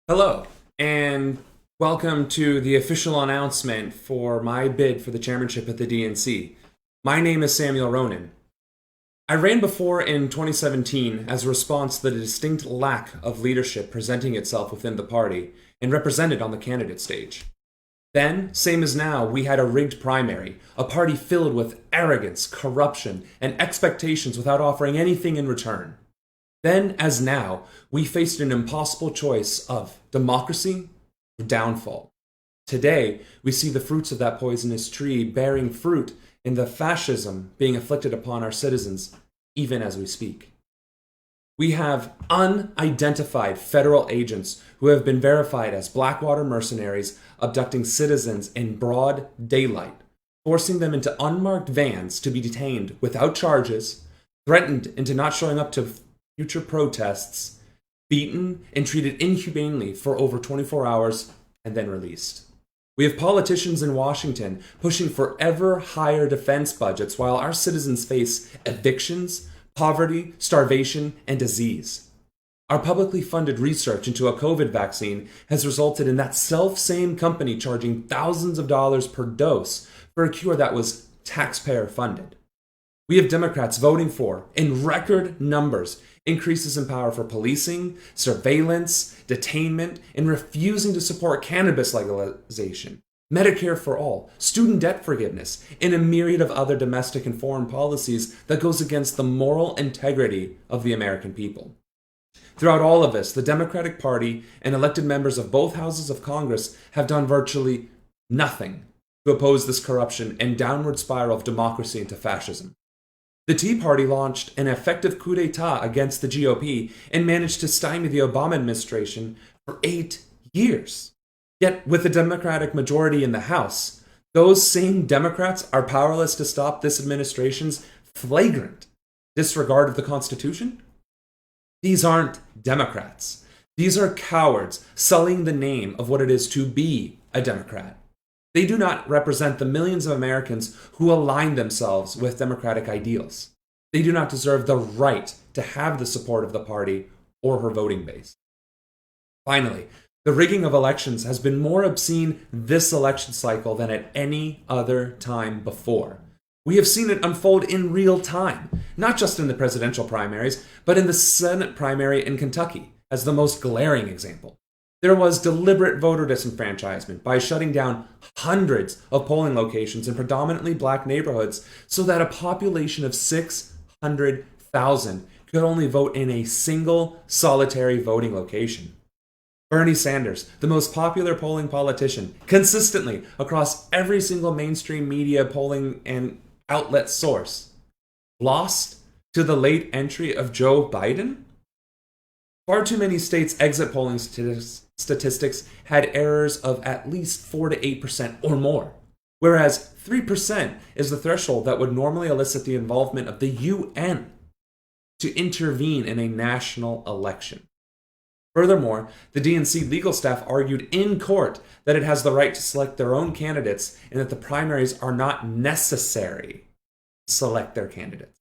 Hello, and welcome to the official announcement for my bid for the chairmanship at the DNC. My name is Samuel Ronan. I ran before in 2017 as a response to the distinct lack of leadership presenting itself within the party and represented on the candidate stage. Then, same as now, we had a rigged primary, a party filled with arrogance, corruption, and expectations without offering anything in return. Then, as now, we faced an impossible choice of democracy or downfall. Today, we see the fruits of that poisonous tree bearing fruit in the fascism being inflicted upon our citizens, even as we speak. We have unidentified federal agents who have been verified as Blackwater mercenaries abducting citizens in broad daylight, forcing them into unmarked vans to be detained without charges, threatened into not showing up to future protests, beaten and treated inhumanely for over 24 hours, and then released. We have politicians in Washington pushing for ever higher defense budgets while our citizens face evictions, poverty, starvation, and disease. Our publicly funded research into a COVID vaccine has resulted in that self-same company charging thousands of dollars per dose for a cure that was taxpayer funded. We have Democrats voting for, in record numbers, increases in power for policing, surveillance, detainment, and refusing to support cannabis legalization, Medicare for all, student debt forgiveness, and a myriad of other domestic and foreign policies that goes against the moral integrity of the American people. Throughout all of this, the Democratic Party and elected members of both houses of Congress have done virtually nothing to oppose this corruption and downward spiral of democracy into fascism. The Tea Party launched an effective coup d'etat against the GOP and managed to stymie the Obama administration for 8 years. Yet, with a Democratic majority in the House, those same Democrats are powerless to stop this administration's flagrant disregard of the Constitution? These aren't Democrats. These are cowards sullying the name of what it is to be a Democrat. They do not represent the millions of Americans who align themselves with democratic ideals. They do not deserve the right to have the support of the party or her voting base. Finally, the rigging of elections has been more obscene this election cycle than at any other time before. We have seen it unfold in real time, not just in the presidential primaries, but in the Senate primary in Kentucky as the most glaring example. There was deliberate voter disenfranchisement by shutting down hundreds of polling locations in predominantly black neighborhoods so that a population of 600,000 could only vote in a single solitary voting location. Bernie Sanders, the most popular polling politician, consistently across every single mainstream media polling and outlet source, lost to the late entry of Joe Biden? Far too many states' exit polling statistics had errors of at least 4 to 8% or more, whereas 3% is the threshold that would normally elicit the involvement of the UN to intervene in a national election. Furthermore, the DNC legal staff argued in court that it has the right to select their own candidates and that the primaries are not necessary to select their candidates.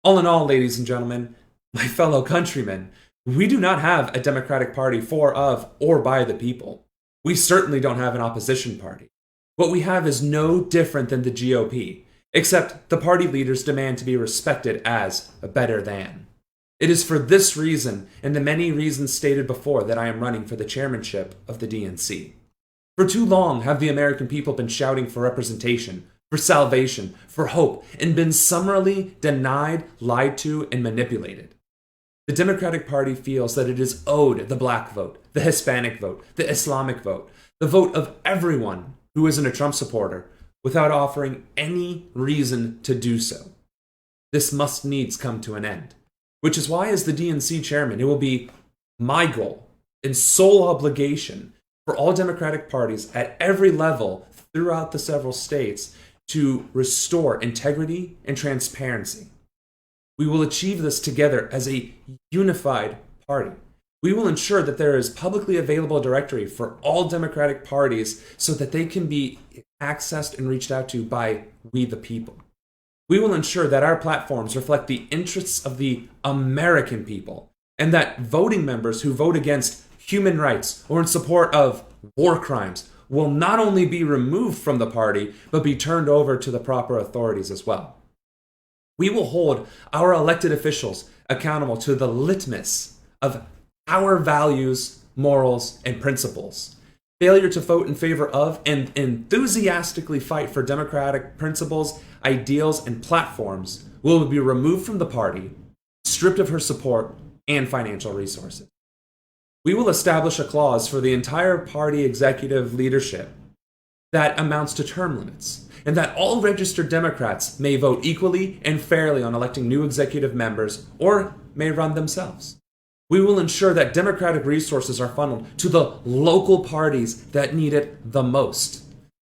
All in all, ladies and gentlemen, my fellow countrymen, we do not have a Democratic Party for, of, or by the people. We certainly don't have an opposition party. What we have is no different than the GOP, except the party leaders demand to be respected as better than. It is for this reason, and the many reasons stated before, that I am running for the chairmanship of the DNC. For too long have the American people been shouting for representation, for salvation, for hope, and been summarily denied, lied to, and manipulated. The Democratic Party feels that it is owed the black vote, the Hispanic vote, the Islamic vote, the vote of everyone who isn't a Trump supporter, without offering any reason to do so. This must needs come to an end, which is why, as the DNC chairman, it will be my goal and sole obligation for all Democratic parties at every level throughout the several states to restore integrity and transparency. We will achieve this together as a unified party. We will ensure that there is publicly available directory for all Democratic parties so that they can be accessed and reached out to by we the people. We will ensure that our platforms reflect the interests of the American people and that voting members who vote against human rights, or in support of war crimes will not only be removed from the party, but be turned over to the proper authorities as well. We will hold our elected officials accountable to the litmus of our values, morals, and principles. Failure to vote in favor of and enthusiastically fight for democratic principles, ideals, and platforms will be removed from the party, stripped of her support and financial resources. We will establish a clause for the entire party executive leadership that amounts to term limits, and that all registered Democrats may vote equally and fairly on electing new executive members or may run themselves. We will ensure that democratic resources are funneled to the local parties that need it the most,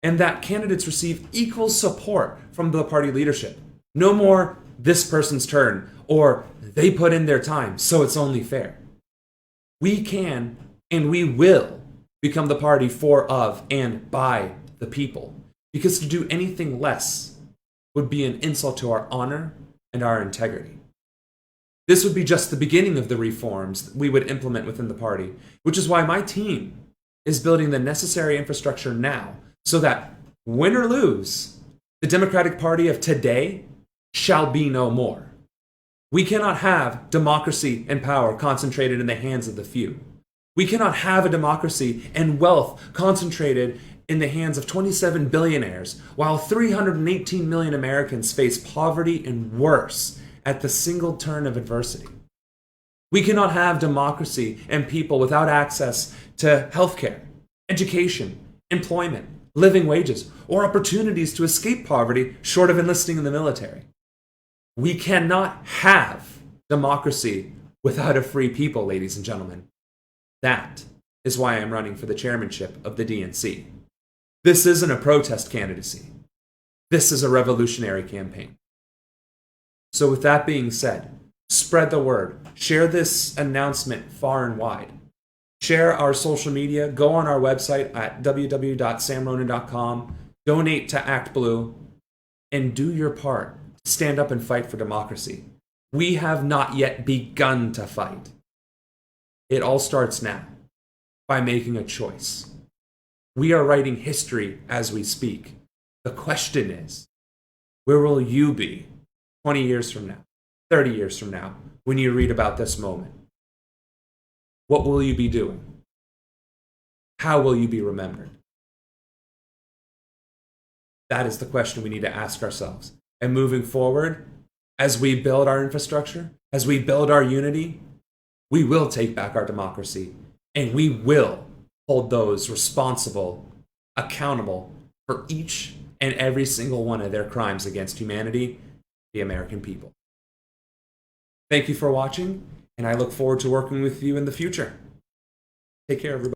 and that candidates receive equal support from the party leadership. No more this person's turn or they put in their time, so it's only fair. We can and we will become the party for, of, and by the people, because to do anything less would be an insult to our honor and our integrity. This would be just the beginning of the reforms we would implement within the party, which is why my team is building the necessary infrastructure now so that, win or lose, the Democratic Party of today shall be no more. We cannot have democracy and power concentrated in the hands of the few. We cannot have a democracy and wealth concentrated in the hands of 27 billionaires, while 318 million Americans face poverty and worse at the single turn of adversity. We cannot have democracy and people without access to healthcare, education, employment, living wages, or opportunities to escape poverty short of enlisting in the military. We cannot have democracy without a free people, ladies and gentlemen. That is why I'm running for the chairmanship of the DNC. This isn't a protest candidacy. This is a revolutionary campaign. So with that being said, spread the word. Share this announcement far and wide. Share our social media. Go on our website at www.samronan.com. Donate to Act Blue. And do your part. Stand up and fight for democracy. We have not yet begun to fight. It all starts now by making a choice. We are writing history as we speak. The question is, where will you be 20 years from now, 30 years from now, when you read about this moment? What will you be doing? How will you be remembered? That is the question we need to ask ourselves. And moving forward, as we build our infrastructure, as we build our unity, we will take back our democracy, and we will hold those responsible, accountable for each and every single one of their crimes against humanity, the American people. Thank you for watching, and I look forward to working with you in the future. Take care, everybody.